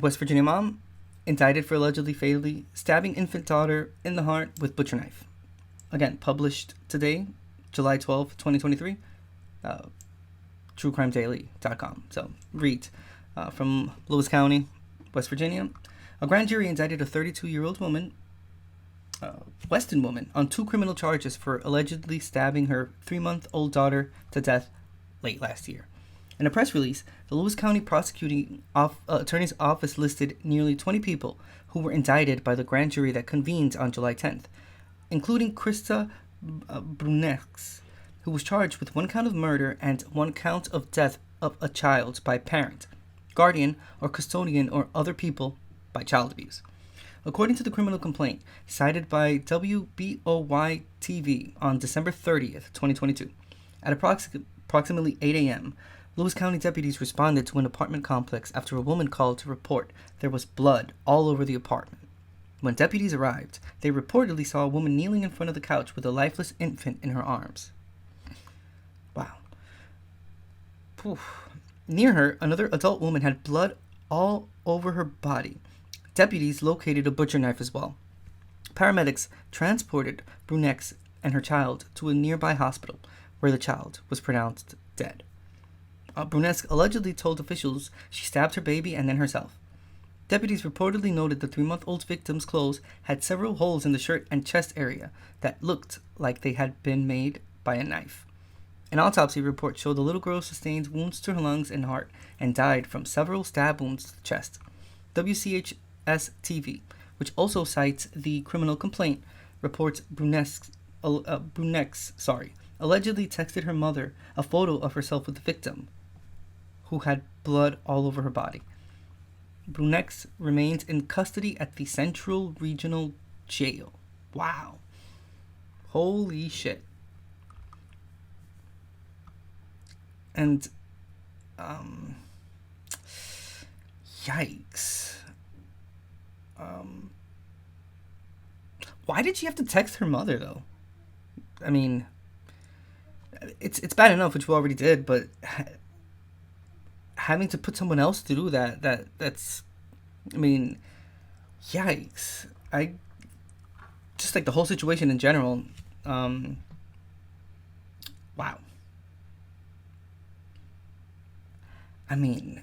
West Virginia mom indicted for allegedly fatally stabbing infant daughter in the heart with butcher knife. Again, published today, July 12th, 2023. TrueCrimeDaily.com. So, read from Lewis County, West Virginia. A grand jury indicted a 32-year-old woman, Weston woman, on 2 criminal charges for allegedly stabbing her 3-month-old daughter to death late last year. In a press release, the Lewis County Prosecuting Attorney's Office listed nearly 20 people who were indicted by the grand jury that convened on July 10th, including Krista Brunex, who was charged with 1 count of murder and 1 count of death of a child by parent, guardian, or custodian or other people by child abuse. According to the criminal complaint cited by WBOY-TV on December 30th, 2022, at approximately 8 a.m., Lewis County deputies responded to an apartment complex after a woman called to report there was blood all over the apartment. When deputies arrived, they reportedly saw a woman kneeling in front of the couch with a lifeless infant in her arms. Wow. Oof. Near her, another adult woman had blood all over her body. Deputies located a butcher knife as well. Paramedics transported Brunex and her child to a nearby hospital, where the child was pronounced dead. Brunex allegedly told officials she stabbed her baby and then herself. Deputies reportedly noted the 3-month-old victim's clothes had several holes in the shirt and chest area that looked like they had been made by a knife. An autopsy report showed the little girl sustained wounds to her lungs and heart and died from several stab wounds to the chest. WCHS-TV, which also cites the criminal complaint, reports Brunex allegedly texted her mother a photo of herself with the victim, who had blood all over her body. Brunex remains in custody at the Central Regional Jail. Wow. Holy shit. And, yikes. Why did she have to text her mother, though? I mean, it's bad enough, which we already did, but having to put someone else to do that's, I mean, yikes. I just like the whole situation in general. Wow. I mean,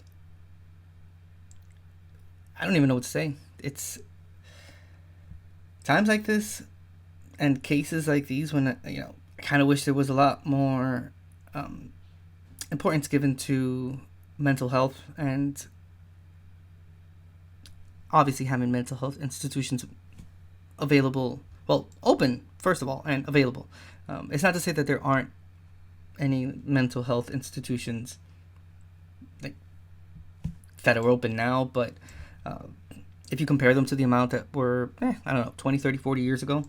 I don't even know what to say. It's times like this and cases like these when, I kind of wish there was a lot more importance given to mental health, and obviously having mental health institutions available, well, open, first of all, and available. It's not to say that there aren't any mental health institutions like that are open now, but if you compare them to the amount that were, 20, 30, 40 years ago,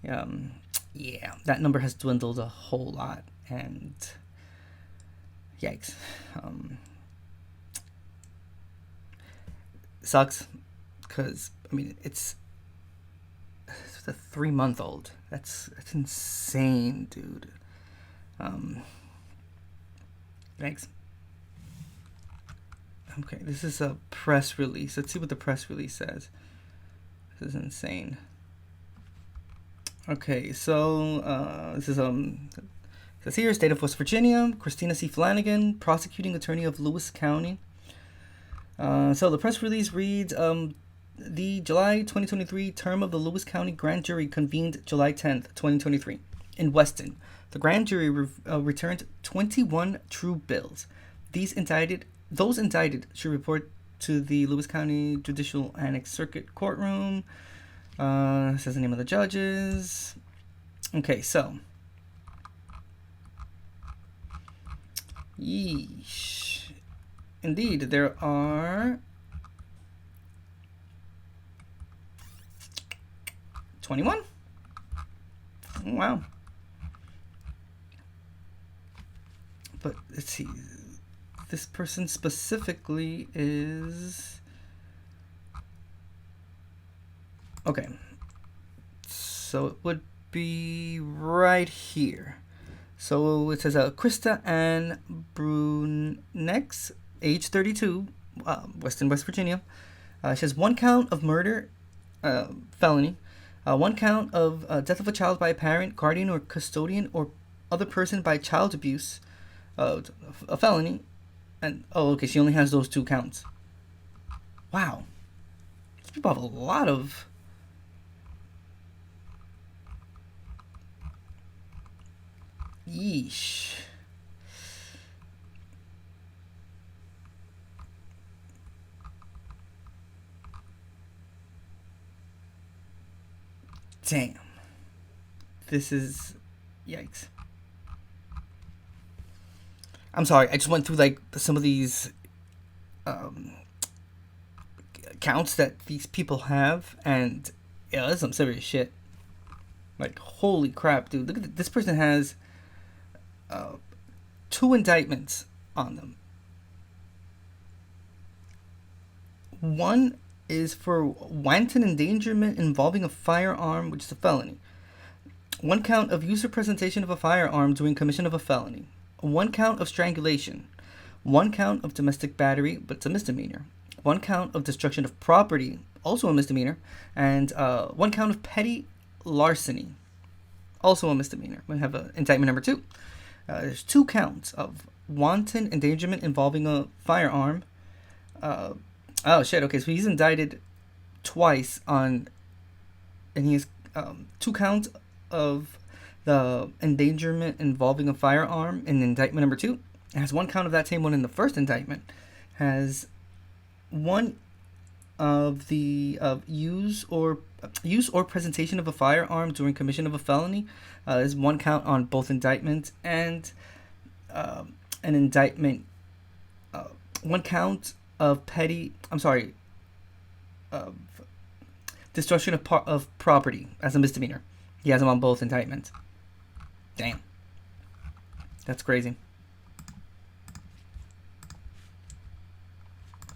yeah, that number has dwindled a whole lot, and yikes. Sucks, because, it's a 3-month-old. That's insane, dude. Thanks. Okay, this is a press release. Let's see what the press release says. This is insane. Okay, so this is says here, State of West Virginia, Christina C. Flanagan, prosecuting attorney of Lewis County. So the press release reads, the July 2023 term of the Lewis County Grand Jury convened July 10th, 2023, in Weston. The grand jury returned 21 true bills. Those indicted should report to the Lewis County Judicial Annex Circuit Courtroom. Says the name of the judges. Okay, so. Yeesh. Indeed, there are 21. Wow. But let's see. This person specifically is... Okay. So it would be right here. So it says Krista Ann Brunex, age 32, Weston, West Virginia. She has 1 count of murder, felony, 1 count of death of a child by a parent, guardian, or custodian, or other person by child abuse, a felony, and okay, she only has those 2 counts. Wow, these people have a lot of. Yeesh. Damn. This is yikes. I'm sorry. I just went through like some of these counts that these people have, and yeah, that's some serious shit. Like, holy crap, dude! Look at this person has 2 indictments on them. One is for wanton endangerment involving a firearm, which is a felony. 1 count of use or presentation of a firearm during commission of a felony. 1 count of strangulation. 1 count of domestic battery, but it's a misdemeanor. 1 count of destruction of property, also a misdemeanor. And 1 count of petty larceny, also a misdemeanor. We have indictment number 2. There's 2 counts of wanton endangerment involving a firearm. Oh shit, okay, so he's indicted twice on, and he has 2 counts of the endangerment involving a firearm in indictment number 2. It has 1 count of that same one in the first indictment. Has 1 of the use or presentation of a firearm during commission of a felony. There's 1 count on both indictments, and an indictment, 1 count of destruction of property as a misdemeanor. He has them on both indictments. Damn. That's crazy.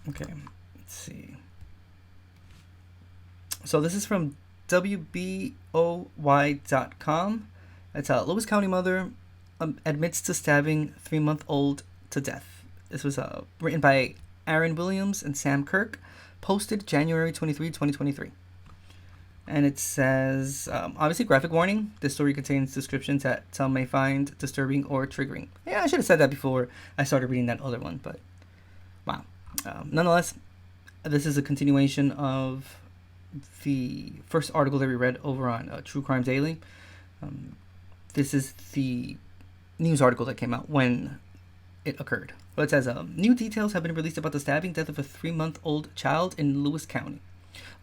Okay, let's see. So this is from WBOY.com. It's a Lewis County mother admits to stabbing 3-month-old to death. This was written by Aaron Williams and Sam Kirk, posted January 23, 2023. And it says, obviously graphic warning. This story contains descriptions that some may find disturbing or triggering. Yeah, I should have said that before I started reading that other one, but wow. Nonetheless, this is a continuation of the first article that we read over on True Crime Daily. This is the news article that came out when it occurred. But it says, new details have been released about the stabbing death of a 3-month-old child in Lewis County.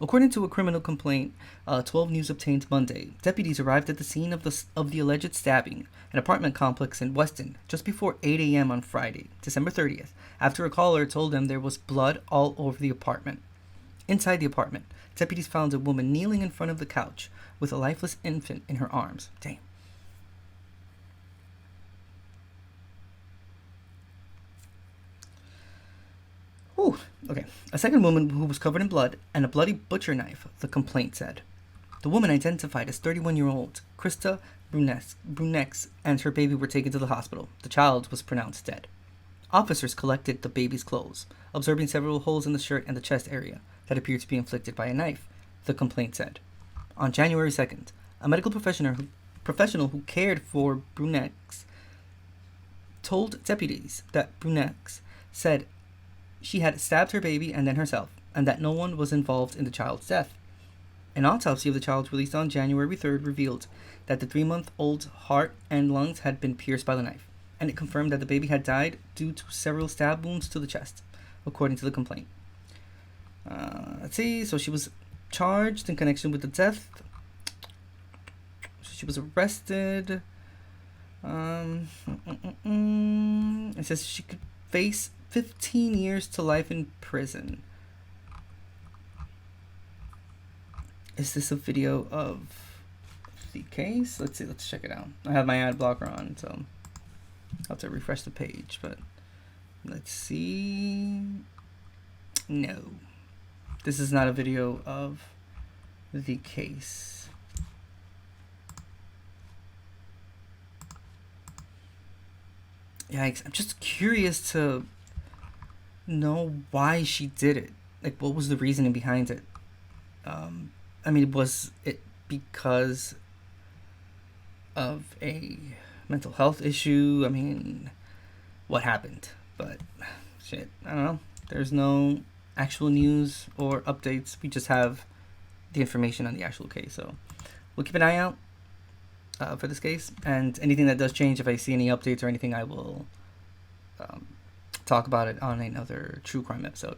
According to a criminal complaint, 12 News obtained Monday, deputies arrived at the scene of the alleged stabbing, an apartment complex in Weston, just before 8 a.m. on Friday, December 30th, after a caller told them there was blood all over the apartment. Inside the apartment, deputies found a woman kneeling in front of the couch with a lifeless infant in her arms. Damn. Ooh, okay. A second woman who was covered in blood and a bloody butcher knife, the complaint said. The woman, identified as 31-year-old Krista Brunex, and her baby were taken to the hospital. The child was pronounced dead. Officers collected the baby's clothes, observing several holes in the shirt and the chest area that appeared to be inflicted by a knife, the complaint said. On January 2nd, a medical professional who cared for Brunex told deputies that Brunex said she had stabbed her baby and then herself, and that no one was involved in the child's death. An autopsy of the child released on January 3rd revealed that the 3-month-old's heart and lungs had been pierced by the knife, and it confirmed that the baby had died due to several stab wounds to the chest, according to the complaint. Let's see, so she was charged in connection with the death. She was arrested. It says she could face 15 years to life in prison. Is this a video of the case? Let's see, let's check it out. I have my ad blocker on, so I'll have to refresh the page, but let's see. No. This is not a video of the case. Yikes. I'm just curious to know why she did it. Like, what was the reasoning behind it? I mean, was it because of a mental health issue? I mean, what happened? But shit, I don't know. There's no actual news or updates. We just have the information on the actual case. So we'll keep an eye out for this case, and anything that does change, if I see any updates or anything, I will talk about it on another true crime episode.